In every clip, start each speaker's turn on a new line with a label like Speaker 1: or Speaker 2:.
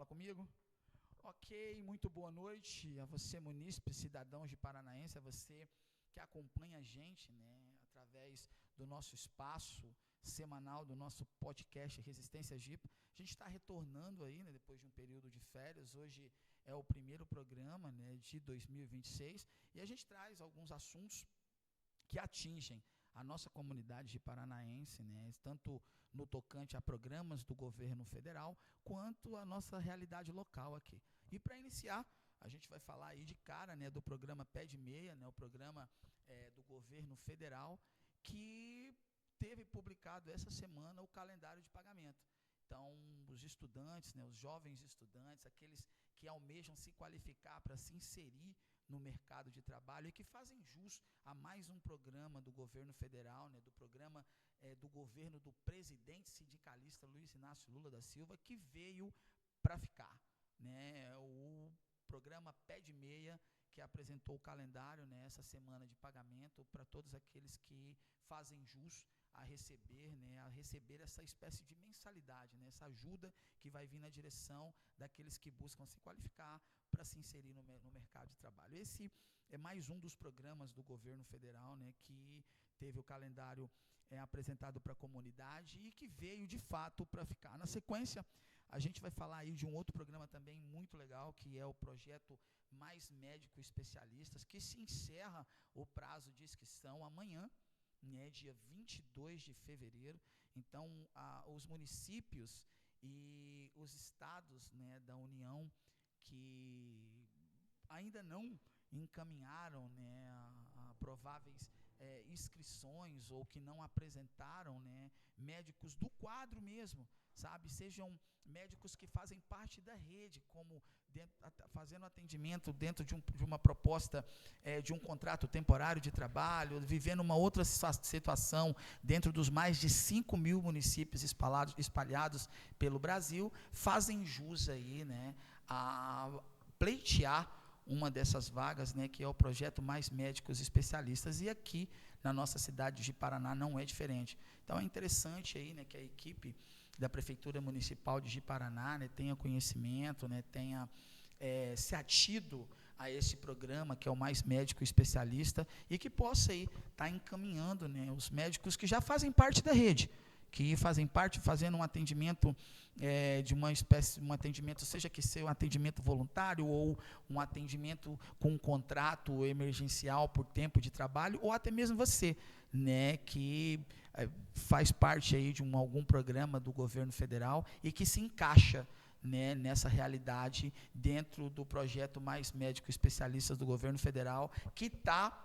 Speaker 1: Fala comigo. Ok, muito boa noite a você, munícipe, cidadãos de Paranaense, a você que acompanha a gente, né, através do nosso espaço semanal, do nosso podcast Resistência Jipa. A gente está retornando aí, né, depois de um período de férias. Hoje é o primeiro programa, né, de 2026 e a gente traz alguns assuntos que atingem a nossa comunidade de paranaense, né, tanto no tocante a programas do governo federal, quanto a nossa realidade local aqui. E para iniciar, a gente vai falar aí de cara, né, do programa Pé de Meia, né, o programa do governo federal, que teve publicado essa semana o calendário de pagamento. Então, os estudantes, né, os jovens estudantes, aqueles que almejam se qualificar para se inserir no mercado de trabalho e que fazem jus a mais um programa do governo federal, né, do programa do governo do presidente sindicalista Luiz Inácio Lula da Silva, que veio para ficar, né, o programa Pé de Meia, que apresentou o calendário, né, essa semana de pagamento para todos aqueles que fazem jus a receber essa espécie de mensalidade, né, essa ajuda que vai vir na direção daqueles que buscam se qualificar para se inserir no mercado de trabalho. Esse é mais um dos programas do governo federal, né, que teve o calendário apresentado para a comunidade e que veio de fato para ficar. Na sequência, a gente vai falar aí de um outro programa também muito legal, que é o projeto Mais Médico Especialistas, que se encerra o prazo de inscrição amanhã, né, dia 22 de fevereiro. Então, os municípios e os estados, né, da União que ainda não encaminharam, né, a prováveis inscrições ou que não apresentaram, né, médicos do quadro mesmo, sabe, sejam médicos que fazem parte da rede, como fazendo atendimento dentro de uma proposta de um contrato temporário de trabalho, vivendo uma outra situação dentro dos mais de 5.000 municípios espalhados pelo Brasil, fazem jus aí, né, a pleitear uma dessas vagas, né, que é o projeto Mais Médicos Especialistas, e aqui na nossa cidade de Paraná não é diferente. Então é interessante aí, né, que a equipe da Prefeitura Municipal de Ji-Paraná, né, tenha conhecimento, né, tenha se atido a esse programa, que é o Mais Médico Especialista, e que possa aí estar encaminhando, né, os médicos que já fazem parte da rede, que fazem parte, fazendo um atendimento de uma espécie, um atendimento, seja que seja um atendimento voluntário ou um atendimento com um contrato emergencial por tempo de trabalho, ou até mesmo você, né, que faz parte aí de algum programa do governo federal e que se encaixa, né, nessa realidade dentro do projeto Mais Médico Especialistas do governo federal, que está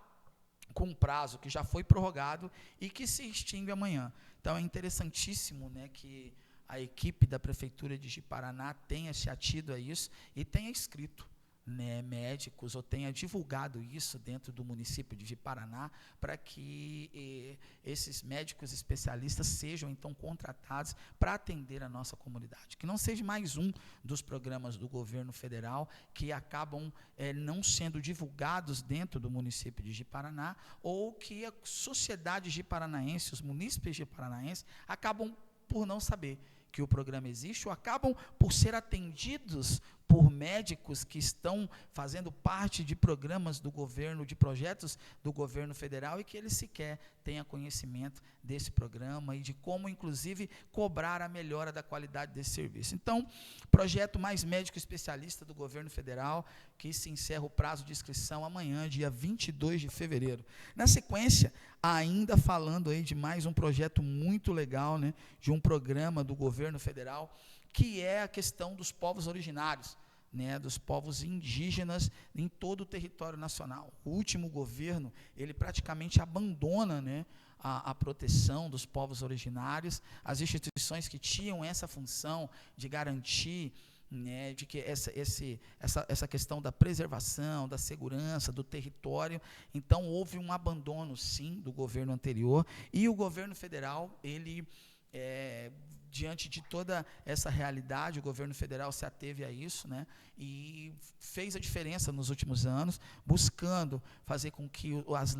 Speaker 1: com um prazo que já foi prorrogado e que se extingue amanhã. Então é interessantíssimo, né, que a equipe da Prefeitura de Ji-Paraná tenha se atido a isso e tenha inscrito, né, médicos, ou tenha divulgado isso dentro do município de Ji-Paraná, para que esses médicos especialistas sejam então contratados para atender a nossa comunidade, que não seja mais um dos programas do governo federal que acabam não sendo divulgados dentro do município de Ji-Paraná, ou que a sociedade ji-paranaense, os munícipes ji-paranaenses, acabam por não saber que o programa existe, ou acabam por ser atendidos por médicos que estão fazendo parte de programas do governo, de projetos do governo federal, e que eles sequer tenham conhecimento desse programa e de como, inclusive, cobrar a melhora da qualidade desse serviço. Então, projeto Mais Médico Especialista do governo federal, que se encerra o prazo de inscrição amanhã, dia 22 de fevereiro. Na sequência, ainda falando aí de mais um projeto muito legal, né, de um programa do governo federal, que é a questão dos povos originários, né, dos povos indígenas em todo o território nacional. O último governo, ele praticamente abandona, né, a proteção dos povos originários, as instituições que tinham essa função de garantir, né, de que essa questão da preservação, da segurança, do território. Então houve um abandono, sim, do governo anterior, e o governo federal, ele diante de toda essa realidade, o governo federal se ateve a isso, né, e fez a diferença nos últimos anos, buscando fazer com que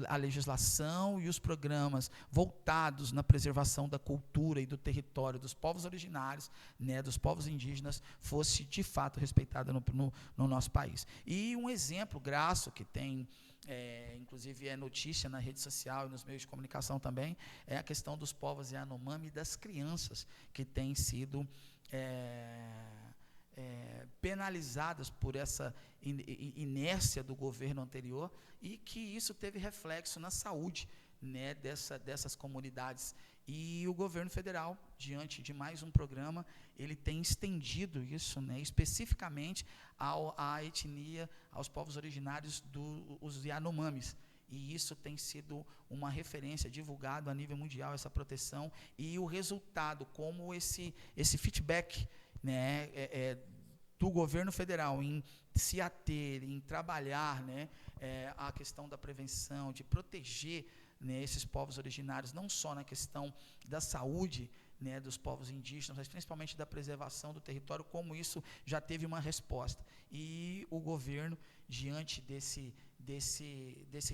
Speaker 1: a legislação e os programas voltados na preservação da cultura e do território dos povos originários, né, dos povos indígenas, fosse de fato respeitada no nosso país. E um exemplo graço que tem, inclusive é notícia na rede social e nos meios de comunicação também, é a questão dos povos Yanomami e das crianças que têm sido penalizadas por essa inércia do governo anterior, e que isso teve reflexo na saúde, né, dessas comunidades. E o governo federal, diante de mais um programa, ele tem estendido isso, né, especificamente à etnia, aos povos originários dos Yanomamis. E isso tem sido uma referência, divulgado a nível mundial, essa proteção, e o resultado, como esse feedback, né, do governo federal em se ater, em trabalhar, né, a questão da prevenção, de proteger, né, esses povos originários, não só na questão da saúde, né, dos povos indígenas, mas principalmente da preservação do território, como isso já teve uma resposta. E o governo, diante desse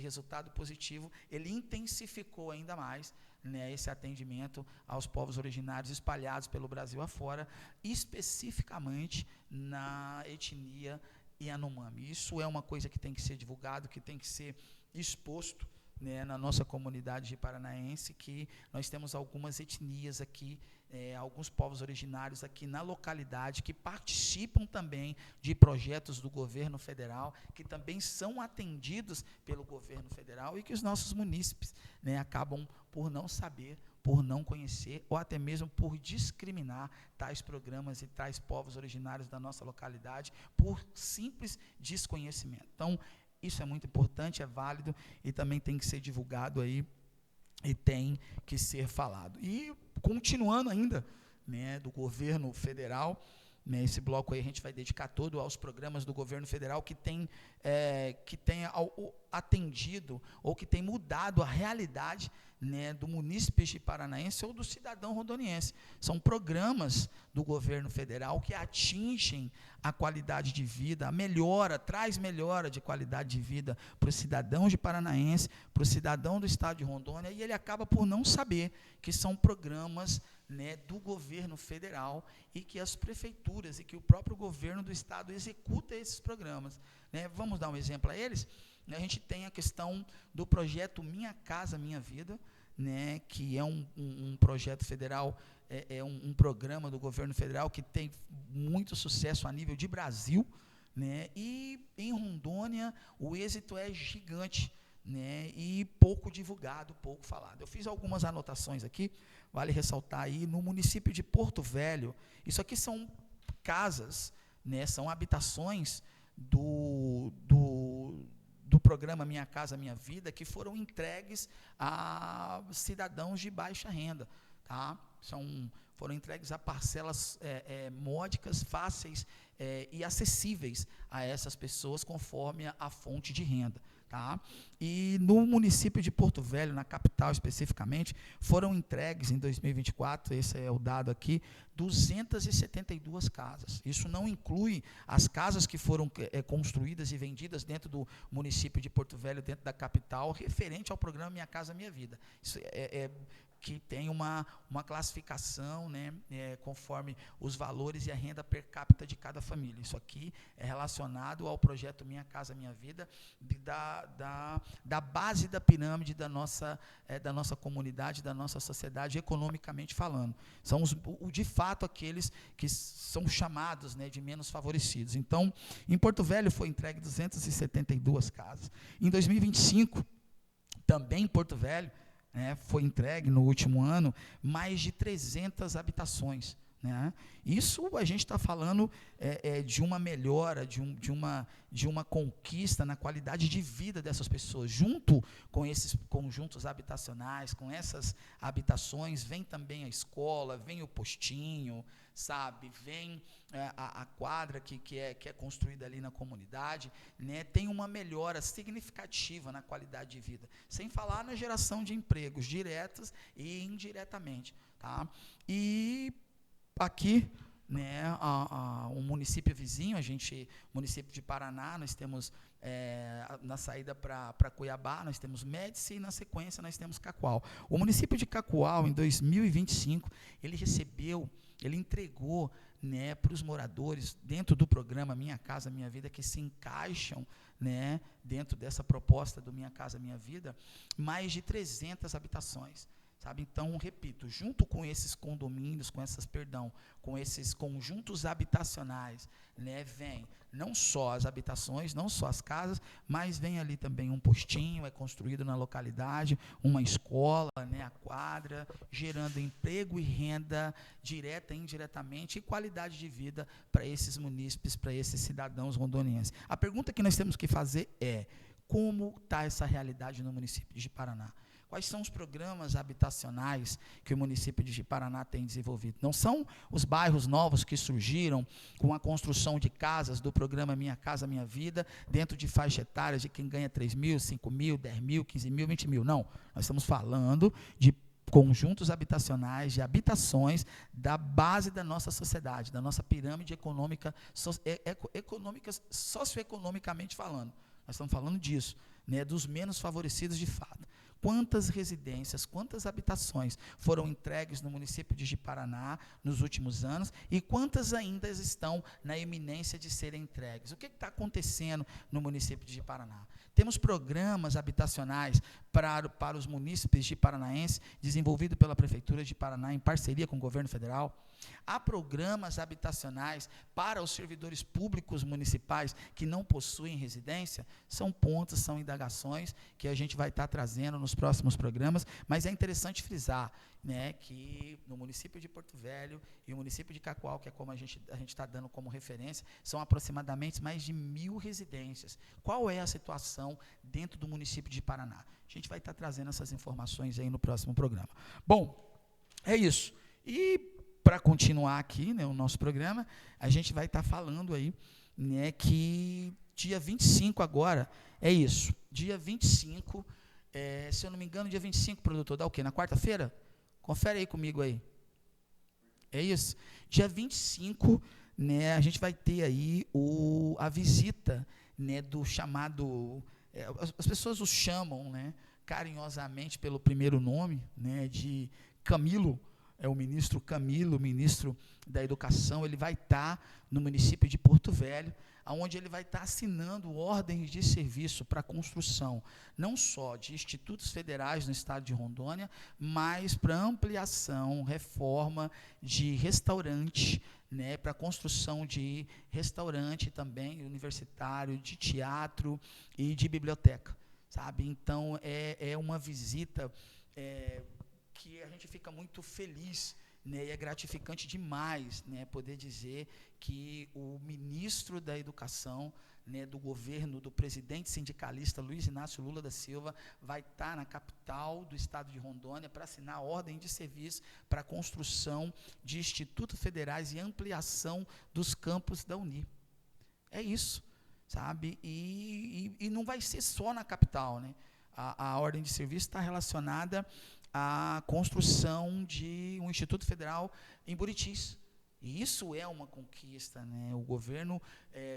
Speaker 1: resultado positivo, ele intensificou ainda mais, né, esse atendimento aos povos originários espalhados pelo Brasil afora, especificamente na etnia Yanomami. Isso é uma coisa que tem que ser divulgado, que tem que ser exposto, né, na nossa comunidade de paranaense, que nós temos algumas etnias aqui, alguns povos originários aqui na localidade, que participam também de projetos do governo federal, que também são atendidos pelo governo federal, e que os nossos munícipes, né, acabam por não saber, por não conhecer, ou até mesmo por discriminar tais programas e tais povos originários da nossa localidade, por simples desconhecimento. Então, isso é muito importante, é válido, e também tem que ser divulgado aí, e tem que ser falado. E continuando ainda, né, do governo federal, né, esse bloco aí a gente vai dedicar todo aos programas do governo federal que tem atendido, ou que tem mudado a realidade, né, do munícipe de paranaense ou do cidadão rondoniense. São programas do governo federal que atingem a qualidade de vida, traz melhora de qualidade de vida para o cidadão de paranaense, para o cidadão do estado de Rondônia, e ele acaba por não saber que são programas, né, do governo federal, e que as prefeituras e que o próprio governo do estado executa esses programas, né. Vamos dar um exemplo a eles. A gente tem a questão do projeto Minha Casa Minha Vida, né, que é um projeto federal, um programa do governo federal que tem muito sucesso a nível de Brasil, né, e em Rondônia o êxito é gigante, né, e pouco divulgado, pouco falado. Eu fiz algumas anotações aqui, vale ressaltar aí, no município de Porto Velho, isso aqui são casas, né, são habitações do programa Minha Casa Minha Vida, que foram entregues a cidadãos de baixa renda, tá? Foram entregues a parcelas módicas, fáceis e acessíveis a essas pessoas, conforme a fonte de renda, tá? E no município de Porto Velho, na capital especificamente, foram entregues em 2024, esse é o dado aqui, 272 casas. Isso não inclui as casas que foram construídas e vendidas dentro do município de Porto Velho, dentro da capital, referente ao programa Minha Casa Minha Vida. Isso que tem uma classificação, né, conforme os valores e a renda per capita de cada família. Isso aqui é relacionado ao projeto Minha Casa Minha Vida, da base da pirâmide da nossa comunidade, da nossa sociedade, economicamente falando. São de fato aqueles que são chamados, né, de menos favorecidos. Então, em Porto Velho foi entregue 272 casas. Em 2025, também em Porto Velho, foi entregue no último ano mais de 300 habitações, né? Isso a gente está falando de uma melhora, de uma conquista na qualidade de vida dessas pessoas. Junto com esses conjuntos habitacionais, com essas habitações, vem também a escola, vem o postinho, sabe, vem a quadra que é construída ali na comunidade, né, tem uma melhora significativa na qualidade de vida, sem falar na geração de empregos diretas e indiretamente, tá? E aqui, né, um município vizinho, município de Paraná, nós temos na saída para Cuiabá, nós temos Médici e na sequência nós temos Cacoal. O município de Cacoal, em 2025, ele entregou, né, para os moradores, dentro do programa Minha Casa Minha Vida, que se encaixam, né, dentro dessa proposta do Minha Casa Minha Vida, mais de 300 habitações. Sabe? Então, repito, junto com esses condomínios, com esses conjuntos habitacionais, né, vem não só as habitações, não só as casas, mas vem ali também um postinho, é construído na localidade, uma escola, né, a quadra, gerando emprego e renda direta e indiretamente e qualidade de vida para esses munícipes, para esses cidadãos rondonienses. A pergunta que nós temos que fazer é: como está essa realidade no município de Paraná? Quais são os programas habitacionais que o município de Paraná tem desenvolvido? Não são os bairros novos que surgiram com a construção de casas do programa Minha Casa Minha Vida, dentro de faixa etária de quem ganha 3 mil, 5 mil, 10 mil, 15 mil, 20 mil. Não, nós estamos falando de conjuntos habitacionais, de habitações da base da nossa sociedade, da nossa pirâmide econômica, socioeconomicamente falando. Nós estamos falando disso, né, dos menos favorecidos de fato. Quantas residências, quantas habitações foram entregues no município de Ji-Paraná nos últimos anos e quantas ainda estão na iminência de serem entregues? O que está acontecendo no município de Ji-Paraná? Temos programas habitacionais para os munícipes de paranaenses, desenvolvido pela Prefeitura de Paraná em parceria com o governo federal. Há programas habitacionais para os servidores públicos municipais que não possuem residência. São pontos, são indagações que a gente vai estar trazendo nos próximos programas, mas é interessante frisar, né, que no município de Porto Velho e o município de Cacoal, que é como a gente está dando como referência, são aproximadamente mais de 1.000 residências. Qual é a situação dentro do município de Paraná? A gente vai estar trazendo essas informações aí no próximo programa. Bom, é isso. E para continuar aqui, né, o nosso programa, a gente vai estar falando aí, né, que dia 25 agora, é isso, dia 25, se eu não me engano, dia 25, produtor, dá o quê? Na quarta-feira? Confere aí comigo aí. É isso? Dia 25, né, a gente vai ter aí a visita, né, do chamado, as pessoas o chamam, né, carinhosamente pelo primeiro nome, né, de Camilo. É o ministro Camilo, ministro da Educação. Ele vai estar no município de Porto Velho, onde ele vai estar assinando ordens de serviço para a construção, não só de institutos federais no estado de Rondônia, mas para ampliação, reforma de restaurante, né, para a construção de restaurante também universitário, de teatro e de biblioteca, sabe? Então, é uma visita que a gente fica muito feliz, né, e é gratificante demais, né, poder dizer que o ministro da Educação, né, do governo do presidente sindicalista Luiz Inácio Lula da Silva vai estar na capital do estado de Rondônia para assinar a ordem de serviço para a construção de institutos federais e ampliação dos campos da Uni. É isso, sabe? E não vai ser só na capital, né? A ordem de serviço está relacionada à construção de um Instituto Federal em Buritis. E isso é uma conquista, né? O governo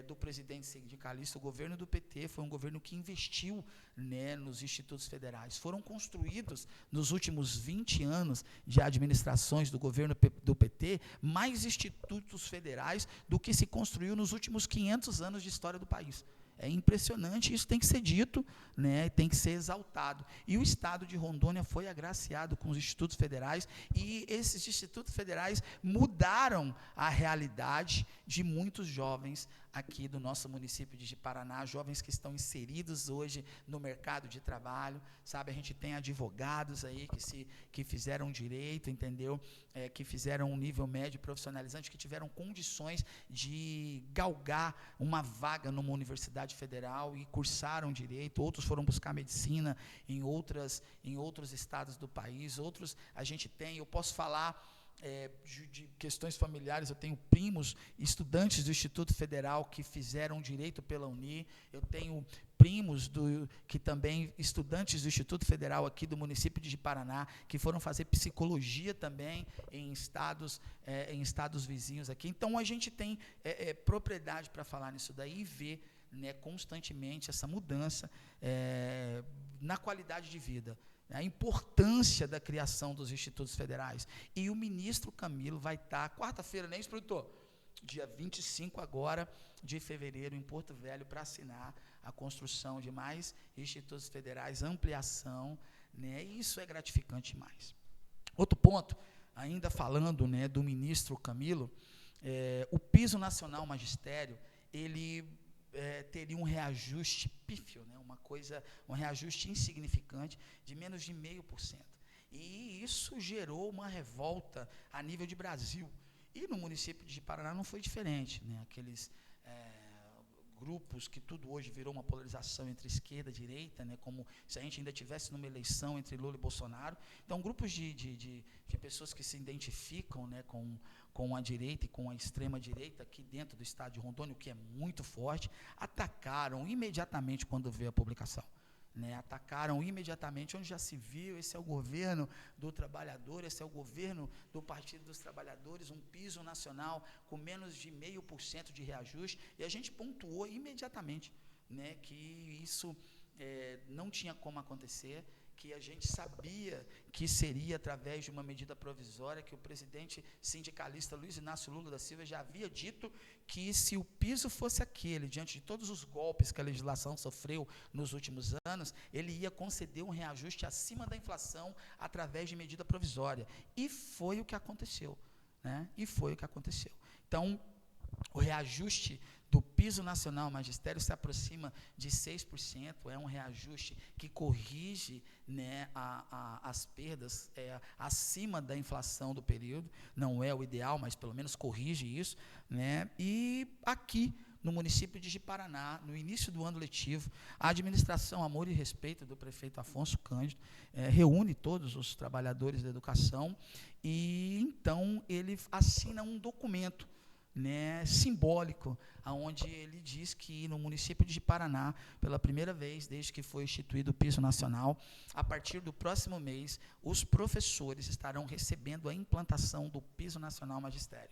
Speaker 1: do presidente sindicalista, o governo do PT, foi um governo que investiu, né, nos institutos federais. Foram construídos, nos últimos 20 anos de administrações do governo do PT, mais institutos federais do que se construiu nos últimos 500 anos de história do país. É impressionante, isso tem que ser dito, né, tem que ser exaltado. E o estado de Rondônia foi agraciado com os institutos federais, e esses institutos federais mudaram a realidade de muitos jovens aqui do nosso município de Ji-Paraná, jovens que estão inseridos hoje no mercado de trabalho, sabe? A gente tem advogados aí que fizeram direito, entendeu? Que fizeram um nível médio profissionalizante, que tiveram condições de galgar uma vaga numa universidade federal e cursaram direito. Outros foram buscar medicina em outros estados do país. Outros, a gente tem, eu posso falar de questões familiares, eu tenho primos, estudantes do Instituto Federal que fizeram direito pela Uni, eu tenho primos que também, estudantes do Instituto Federal aqui do município de Paraná, que foram fazer psicologia também em estados vizinhos aqui. Então, a gente tem propriedade para falar nisso daí e ver, né, constantemente essa mudança na qualidade de vida, a importância da criação dos institutos federais. E o ministro Camilo vai estar, quarta-feira, não é isso, produtor? Dia 25 agora de fevereiro, em Porto Velho, para assinar a construção de mais institutos federais, ampliação, né? E isso é gratificante demais. Outro ponto, ainda falando, né, do ministro Camilo, o piso nacional magistério, ele teria um reajuste pífio, né, um reajuste insignificante de menos de 0,5%. E isso gerou uma revolta a nível de Brasil. E no município de Paraná não foi diferente, né, aqueles grupos que tudo hoje virou uma polarização entre esquerda e direita, né, como se a gente ainda tivesse numa eleição entre Lula e Bolsonaro. Então, grupos de pessoas que se identificam, né, com a direita e com a extrema-direita aqui dentro do estado de Rondônia, o que é muito forte, atacaram imediatamente quando veio a publicação. Né, atacaram imediatamente, onde já se viu, esse é o governo do trabalhador, esse é o governo do Partido dos Trabalhadores, um piso nacional com menos de 0,5% de reajuste, e a gente pontuou imediatamente, né, que isso não tinha como acontecer, que a gente sabia que seria através de uma medida provisória, que o presidente sindicalista Luiz Inácio Lula da Silva já havia dito que se o piso fosse aquele, diante de todos os golpes que a legislação sofreu nos últimos anos, ele ia conceder um reajuste acima da inflação através de medida provisória. E foi o que aconteceu, né? E foi o que aconteceu. Então, o reajuste do piso nacional magistério se aproxima de 6%, é um reajuste que corrige, né, as perdas acima da inflação do período, não é o ideal, mas pelo menos corrige isso, né? E aqui no município de Ji-Paraná, no início do ano letivo, a administração Amor e Respeito do prefeito Afonso Cândido reúne todos os trabalhadores da educação e então ele assina um documento, né, simbólico, onde ele diz que no município de Ji-Paraná, pela primeira vez desde que foi instituído o piso nacional, a partir do próximo mês, os professores estarão recebendo a implantação do piso nacional magistério.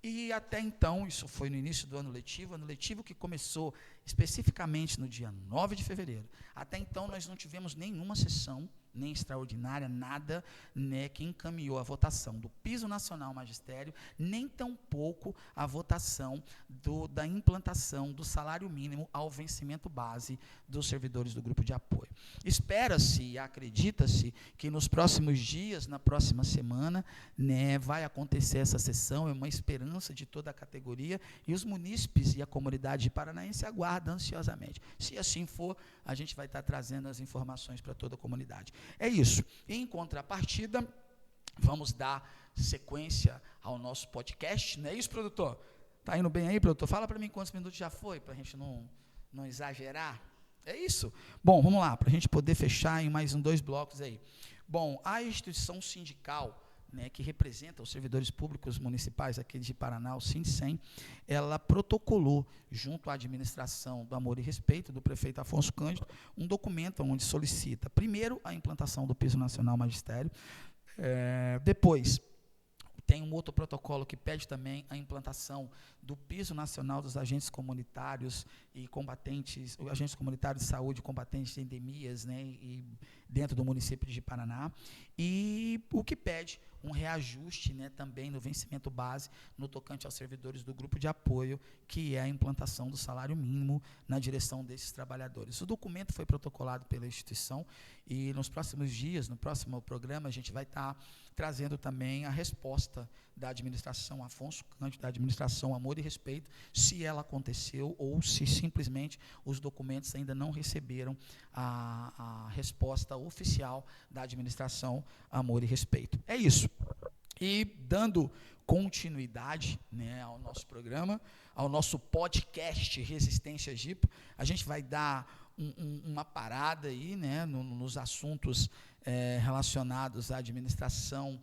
Speaker 1: E até então, isso foi no início do ano letivo que começou especificamente no dia 9 de fevereiro. Até então nós não tivemos nenhuma sessão, nem extraordinária, nada, né, que encaminhou a votação do piso nacional magistério, nem tampouco a votação da implantação do salário mínimo ao vencimento base dos servidores do grupo de apoio. Espera-se e acredita-se que nos próximos dias, na próxima semana, né, vai acontecer essa sessão, é uma esperança de toda a categoria, e os munícipes e a comunidade paranaense aguardam ansiosamente. Se assim for, a gente vai estar trazendo as informações para toda a comunidade. É isso. Em contrapartida, vamos dar sequência ao nosso podcast. Não é isso, produtor? Está indo bem aí, produtor? Fala para mim quantos minutos já foi, para a gente não exagerar. É isso. Bom, vamos lá, para a gente poder fechar em mais 2 blocos aí. Bom, a instituição sindical, né, que representa os servidores públicos municipais aqui de Paraná, o Sindicem, ela protocolou, junto à administração do Amor e Respeito, do prefeito Afonso Cândido, um documento onde solicita, primeiro, a implantação do piso nacional magistério, depois, tem um outro protocolo que pede também a implantação do piso nacional dos agentes comunitários e combatentes, agentes comunitários de saúde, combatentes de endemias, né, e dentro do município de Ji-Paraná, e o que pede um reajuste, né, também no vencimento base no tocante aos servidores do grupo de apoio, que é a implantação do salário mínimo na direção desses trabalhadores. O documento foi protocolado pela instituição e nos próximos dias, no próximo programa, a gente vai estar trazendo também a resposta da administração Afonso Cândido, da administração Amor e Respeito, se ela aconteceu ou se simplesmente os documentos ainda não receberam a resposta oficial da administração Amor e Respeito. É isso. E dando continuidade, né, ao nosso programa, ao nosso podcast Resistência Jipa, a gente vai dar uma parada aí, né, nos assuntos relacionados à administração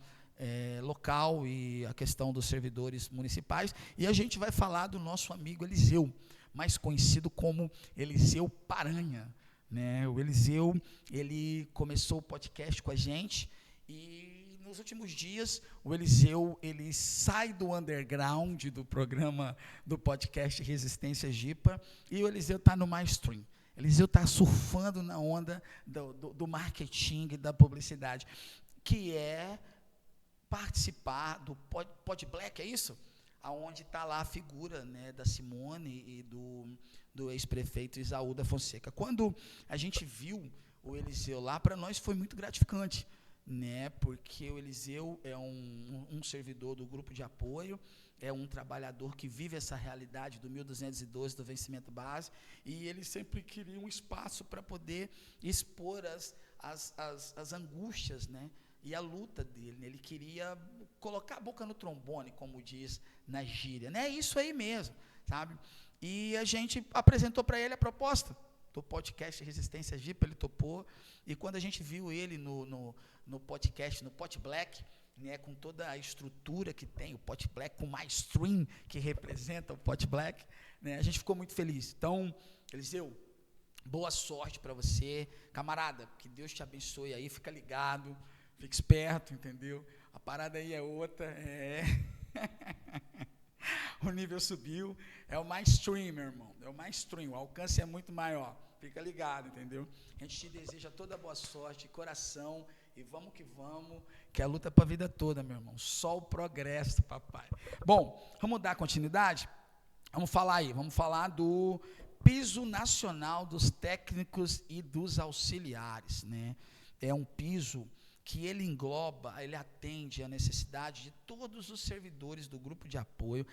Speaker 1: local e a questão dos servidores municipais. E a gente vai falar do nosso amigo Eliseu, mais conhecido como Eliseu Paranha, né? O Eliseu, ele começou o podcast com a gente e nos últimos dias o Eliseu, ele sai do underground do programa do podcast Resistência Jipa e o Eliseu está no mainstream. Eliseu está surfando na onda do marketing e da publicidade, que é participar do Pod Black, é isso? Aonde está lá a figura, né, da Simone e do ex-prefeito Isaú da Fonseca. Quando a gente viu o Eliseu lá, para nós foi muito gratificante, né, porque o Eliseu é um servidor do grupo de apoio, é um trabalhador que vive essa realidade do 1212, do vencimento base, e ele sempre queria um espaço para poder expor as angústias, né, e a luta dele, né? Ele queria colocar a boca no trombone, como diz na gíria, né? É isso aí mesmo, sabe? E a gente apresentou para ele a proposta do podcast Resistência Jipa, ele topou, e quando a gente viu ele no podcast, no Pod Black, né, com toda a estrutura que tem, o Pod Black, com mais stream que representa o Pod Black, né, a gente ficou muito feliz. Então, Eliseu, boa sorte para você, camarada, que Deus te abençoe aí, fica ligado, fica esperto, entendeu? A parada aí é outra, o nível subiu, é o mainstream, meu irmão, é o mainstream, o alcance é muito maior, fica ligado, entendeu? A gente te deseja toda boa sorte, de coração, e vamos, que a luta é para a vida toda, meu irmão, só o progresso, papai. Bom, vamos dar continuidade? Vamos falar do piso nacional dos técnicos e dos auxiliares, né? É um piso que ele engloba, ele atende à necessidade de todos os servidores do grupo de apoio,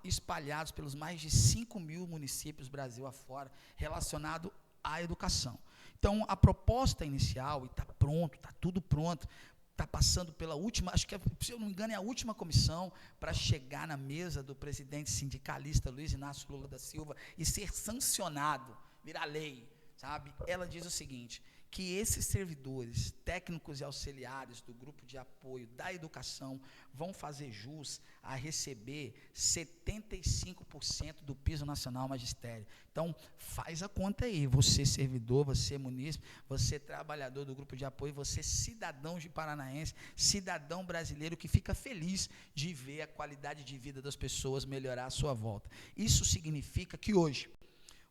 Speaker 1: espalhados pelos mais de 5.000 municípios Brasil afora, relacionado à educação. Então, a proposta inicial, e está pronto, está tudo pronto, está passando pela última, acho que, se eu não me engano, é a última comissão para chegar na mesa do presidente sindicalista Luiz Inácio Lula da Silva e ser sancionado, virar lei, sabe? Ela diz o seguinte, que esses servidores técnicos e auxiliares do grupo de apoio da educação vão fazer jus a receber 75% do piso nacional magistério. Então, faz a conta aí, você servidor, você munícipe, você trabalhador do grupo de apoio, você cidadão de Paranaense, cidadão brasileiro que fica feliz de ver a qualidade de vida das pessoas melhorar à sua volta. Isso significa que hoje,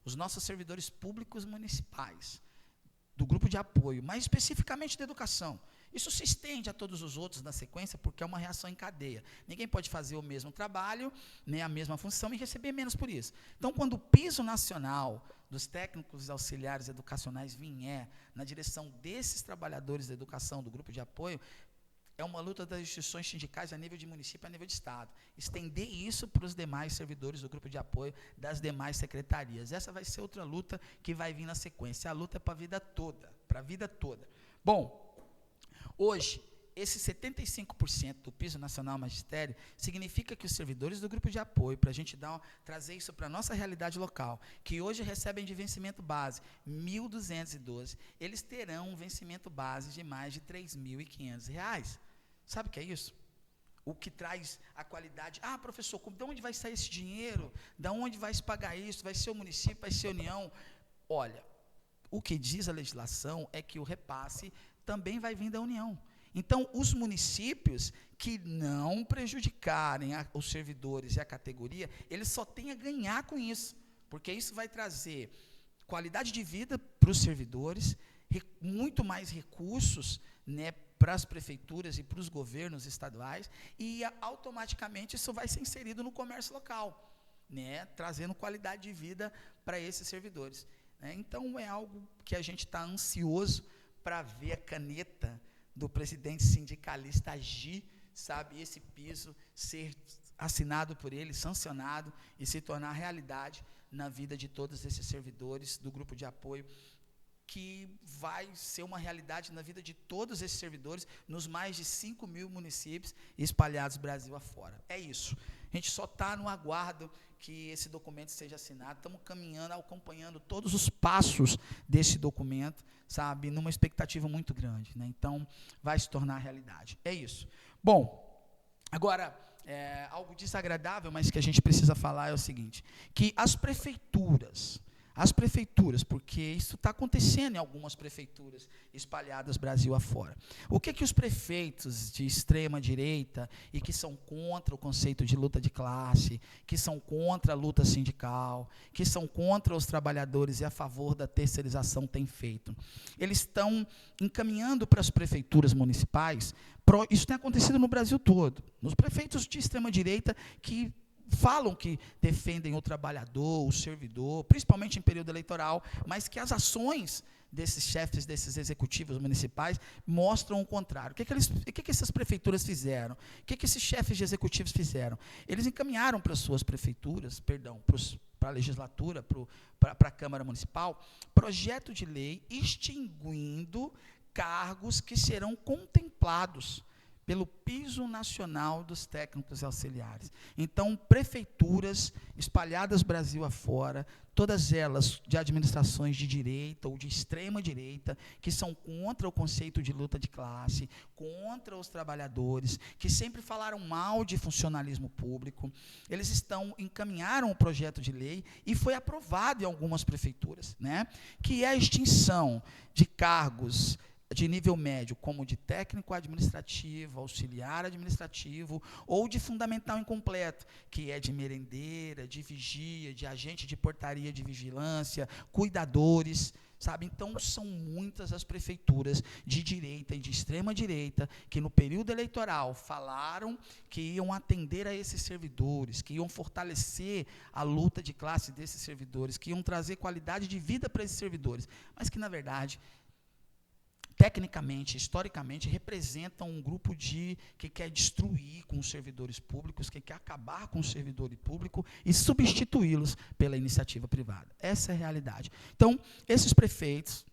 Speaker 1: os nossos servidores públicos municipais, do grupo de apoio, mais especificamente da educação, isso se estende a todos os outros na sequência, porque é uma reação em cadeia. Ninguém pode fazer o mesmo trabalho, nem a mesma função e receber menos por isso. Então, quando o piso nacional dos técnicos e auxiliares educacionais vier na direção desses trabalhadores da educação, do grupo de apoio, é uma luta das instituições sindicais a nível de município e a nível de estado. Estender isso para os demais servidores do grupo de apoio das demais secretarias. Essa vai ser outra luta que vai vir na sequência. A luta é para a vida toda, para a vida toda. Bom, hoje, esse 75% do piso nacional magistério significa que os servidores do grupo de apoio, para a gente trazer isso para a nossa realidade local, que hoje recebem de vencimento base 1.212, eles terão um vencimento base de mais de R$ 3.500. Sabe o que é isso? O que traz a qualidade. Ah, professor, de onde vai sair esse dinheiro? De onde vai se pagar isso? Vai ser o município? Vai ser a União? Olha, o que diz a legislação é que o repasse também vai vir da União. Então, os municípios que não prejudicarem os servidores e a categoria, eles só têm a ganhar com isso, porque isso vai trazer qualidade de vida para os servidores, muito mais recursos, né, para as prefeituras e para os governos estaduais, e automaticamente isso vai ser inserido no comércio local, né, trazendo qualidade de vida para esses servidores. Né? Então, é algo que a gente está ansioso para ver a caneta do presidente sindicalista agir, sabe, esse piso ser assinado por ele, sancionado e se tornar realidade na vida de todos esses servidores do grupo de apoio, que vai ser uma realidade na vida de todos esses servidores nos mais de 5.000 municípios espalhados Brasil afora. É isso. A gente só está no aguardo que esse documento seja assinado. Estamos caminhando, acompanhando todos os passos desse documento, sabe, numa expectativa muito grande, né? Então, vai se tornar realidade. É isso. Bom, agora, algo desagradável, mas que a gente precisa falar é o seguinte, que as prefeituras, porque isso está acontecendo em algumas prefeituras espalhadas Brasil afora. O que os prefeitos de extrema direita e que são contra o conceito de luta de classe, que são contra a luta sindical, que são contra os trabalhadores e a favor da terceirização têm feito? Eles estão encaminhando para as prefeituras municipais, isso tem acontecido no Brasil todo, nos prefeitos de extrema direita que falam que defendem o trabalhador, o servidor, principalmente em período eleitoral, mas que as ações desses chefes, desses executivos municipais, mostram o contrário. O que essas prefeituras fizeram? O que esses chefes de executivos fizeram? Eles encaminharam para as suas prefeituras, para a legislatura, para a Câmara Municipal, projeto de lei extinguindo cargos que serão contemplados pelo piso nacional dos técnicos e auxiliares. Então, prefeituras espalhadas Brasil afora, todas elas de administrações de direita ou de extrema direita, que são contra o conceito de luta de classe, contra os trabalhadores, que sempre falaram mal de funcionalismo público, eles encaminharam o projeto de lei e foi aprovado em algumas prefeituras, né, que é a extinção de cargos de nível médio, como de técnico administrativo, auxiliar administrativo, ou de fundamental incompleto, que é de merendeira, de vigia, de agente de portaria de vigilância, cuidadores, sabe? Então, são muitas as prefeituras de direita e de extrema direita que no período eleitoral falaram que iam atender a esses servidores, que iam fortalecer a luta de classe desses servidores, que iam trazer qualidade de vida para esses servidores, mas que, na verdade, tecnicamente, historicamente, representam um grupo que quer destruir com os servidores públicos, que quer acabar com o servidor público e substituí-los pela iniciativa privada. Essa é a realidade. Então, esses prefeitos,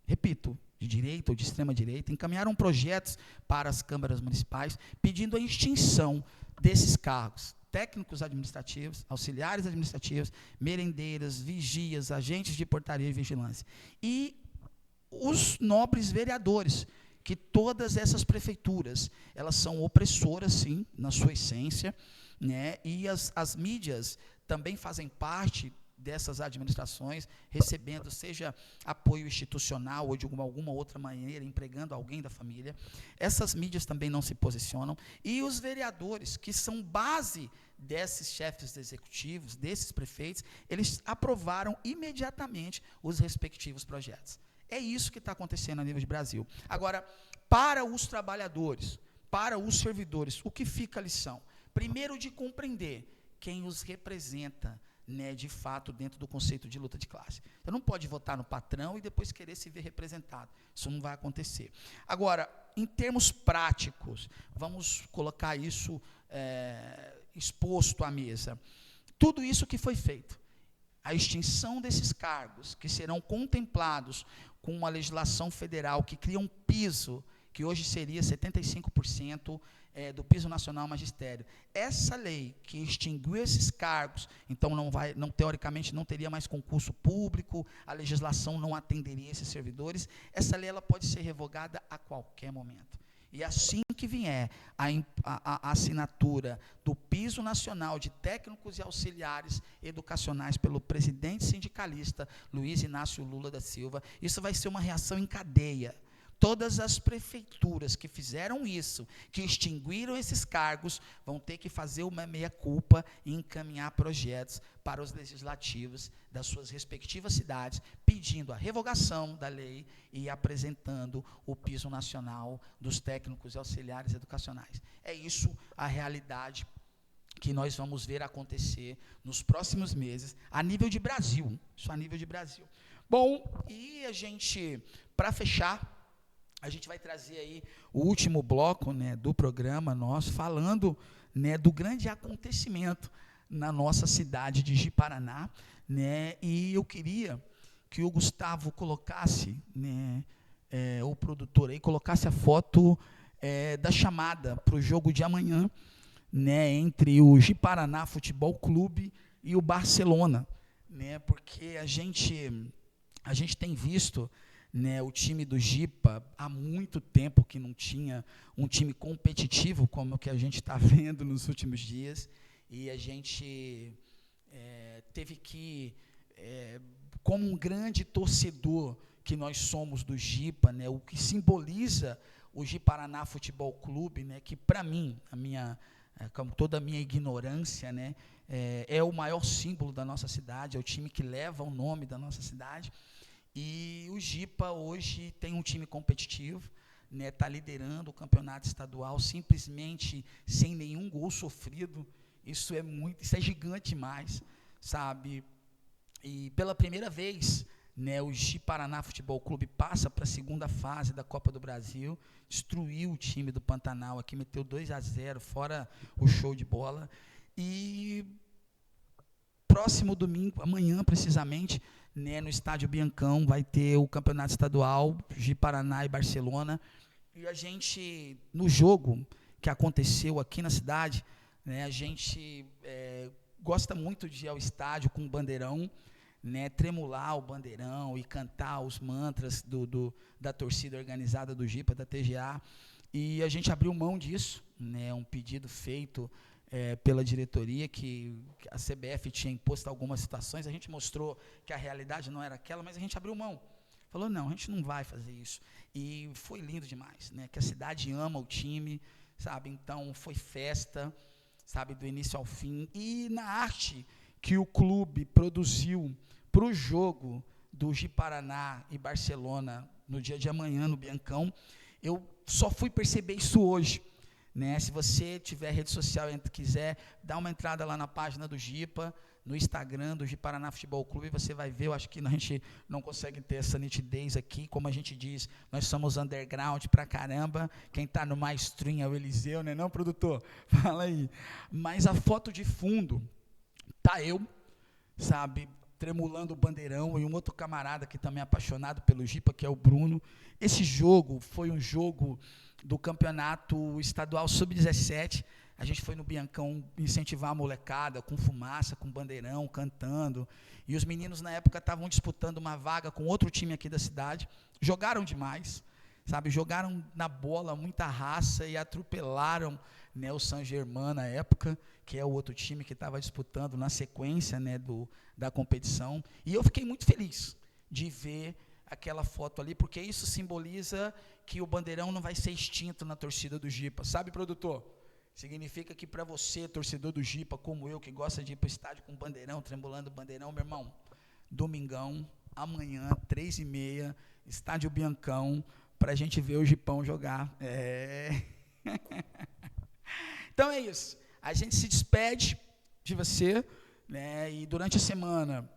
Speaker 1: repito, de direita ou de extrema direita, encaminharam projetos para as câmaras municipais pedindo a extinção desses cargos: técnicos administrativos, auxiliares administrativos, merendeiras, vigias, agentes de portaria e vigilância. E os nobres vereadores, que todas essas prefeituras, elas são opressoras, sim, na sua essência, né, e as mídias também fazem parte dessas administrações, recebendo, seja apoio institucional ou de alguma outra maneira, empregando alguém da família. Essas mídias também não se posicionam. E os vereadores, que são base desses chefes executivos, desses prefeitos, eles aprovaram imediatamente os respectivos projetos. É isso que está acontecendo a nível de Brasil. Agora, para os trabalhadores, para os servidores, o que fica a lição? Primeiro, de compreender quem os representa, né, de fato, dentro do conceito de luta de classe. Você não pode votar no patrão e depois querer se ver representado. Isso não vai acontecer. Agora, em termos práticos, vamos colocar isso exposto à mesa. Tudo isso que foi feito, a extinção desses cargos, que serão contemplados com uma legislação federal que cria um piso, que hoje seria 75% do piso nacional magistério. Essa lei que extinguiu esses cargos, então teoricamente não teria mais concurso público, a legislação não atenderia esses servidores, essa lei ela pode ser revogada a qualquer momento. E assim que vier a assinatura do piso nacional de técnicos e auxiliares educacionais pelo presidente sindicalista Luiz Inácio Lula da Silva, isso vai ser uma reação em cadeia. Todas as prefeituras que fizeram isso, que extinguiram esses cargos, vão ter que fazer uma meia-culpa e encaminhar projetos para os legislativos das suas respectivas cidades, pedindo a revogação da lei e apresentando o piso nacional dos técnicos e auxiliares educacionais. É isso a realidade que nós vamos ver acontecer nos próximos meses, a nível de Brasil. Isso a nível de Brasil. Bom, e a gente, para fechar, a gente vai trazer aí o último bloco, né, do programa nosso, falando, né, do grande acontecimento na nossa cidade de Ji-Paraná, né, e eu queria que o Gustavo colocasse, né, o produtor aí, colocasse a foto da chamada para o jogo de amanhã, né, entre o Ji-Paraná Futebol Clube e o Barcelona, né, porque a gente tem visto, né, o time do Jipa há muito tempo que não tinha um time competitivo como o que a gente está vendo nos últimos dias, e a gente teve que, como um grande torcedor que nós somos do Jipa, né, o que simboliza o Ji-Paraná Futebol Clube, né, que para mim, com toda a minha ignorância, né, é o maior símbolo da nossa cidade, é o time que leva o nome da nossa cidade. E o Jipa hoje tem um time competitivo, né, tá liderando o campeonato estadual simplesmente sem nenhum gol sofrido. Isso é gigante demais, sabe? E pela primeira vez, né, o Ji-Paraná Futebol Clube passa para a segunda fase da Copa do Brasil, destruiu o time do Pantanal aqui, meteu 2-0, fora o show de bola. E próximo domingo, amanhã precisamente, né, no estádio Biancão, vai ter o campeonato estadual, Ji-Paraná e Barcelona. E a gente, no jogo que aconteceu aqui na cidade, né, a gente gosta muito de ir ao estádio com o bandeirão, né, tremular o bandeirão e cantar os mantras da torcida organizada do Jipa, da TGA, e a gente abriu mão disso, né, um pedido feito pela diretoria, que a CBF tinha imposto algumas situações, a gente mostrou que a realidade não era aquela, mas a gente abriu mão, falou, não, a gente não vai fazer isso, e foi lindo demais, né, que a cidade ama o time, sabe, então foi festa, sabe, do início ao fim, e na arte que o clube produziu para o jogo do Ji-Paraná e Barcelona no dia de amanhã no Biancão, eu só fui perceber isso hoje, né? Se você tiver rede social e quiser, dá uma entrada lá na página do Jipa, no Instagram do Ji-Paraná Futebol Clube, você vai ver. Eu acho que a gente não consegue ter essa nitidez aqui, como a gente diz, nós somos underground pra caramba, quem está no mainstream é o Eliseu, né, não, produtor? Fala aí. Mas a foto de fundo, tá eu, sabe, tremulando o bandeirão, e um outro camarada que também é apaixonado pelo Jipa, que é o Bruno. Esse jogo foi um jogo do campeonato estadual sub-17, a gente foi no Biancão incentivar a molecada, com fumaça, com bandeirão, cantando, e os meninos na época estavam disputando uma vaga com outro time aqui da cidade, jogaram demais, sabe, jogaram na bola, muita raça, e atropelaram, né, o Saint-Germain na época, que é o outro time que estava disputando na sequência, né, da competição, e eu fiquei muito feliz de ver aquela foto ali, porque isso simboliza que o bandeirão não vai ser extinto na torcida do Jipa, sabe, produtor? Significa que para você, torcedor do Jipa, como eu, que gosta de ir para o estádio com bandeirão, tremulando bandeirão, meu irmão, domingão, amanhã, 3h30, estádio Biancão, para a gente ver o Jipão jogar. Então é isso, a gente se despede de você, né, e durante a semana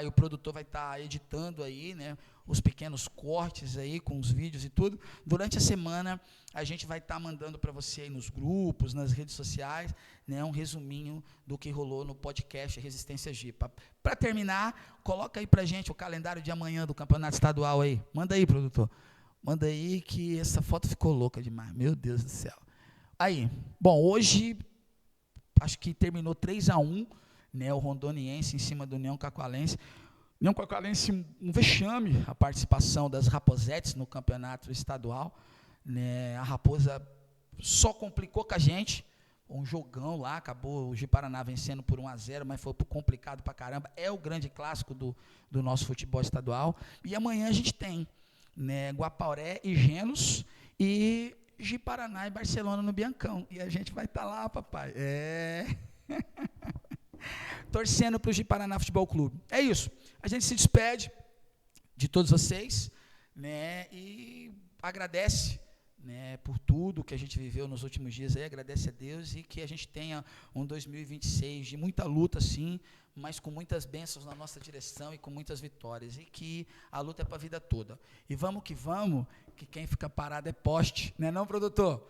Speaker 1: o produtor vai estar editando aí, né, os pequenos cortes aí com os vídeos e tudo. Durante a semana a gente vai estar mandando para você aí nos grupos, nas redes sociais, né, um resuminho do que rolou no podcast Resistência Jipa. Para terminar, coloca aí para a gente o calendário de amanhã do campeonato estadual aí. Manda aí, produtor. Manda aí, que essa foto ficou louca demais. Meu Deus do céu. Aí, bom, hoje acho que terminou 3-1, né, o Rondoniense em cima do União Cacoalense. União Cacoalense, um vexame a participação das Raposettes no campeonato estadual, né, a Raposa só complicou com a gente, um jogão lá, acabou o Ji-Paraná vencendo por 1-0, mas foi complicado pra caramba, é o grande clássico do nosso futebol estadual, e amanhã a gente tem, né, Guaporé e Genos, e Ji-Paraná e Barcelona no Biancão, e a gente vai estar lá, papai, torcendo para o Ji-Paraná Futebol Clube. É isso, a gente se despede de todos vocês, né, e agradece, né, por tudo que a gente viveu nos últimos dias, aí, agradece a Deus, e que a gente tenha um 2026 de muita luta, sim, mas com muitas bênçãos na nossa direção e com muitas vitórias, e que a luta é para a vida toda. E vamos, que quem fica parado é poste, né não, produtor?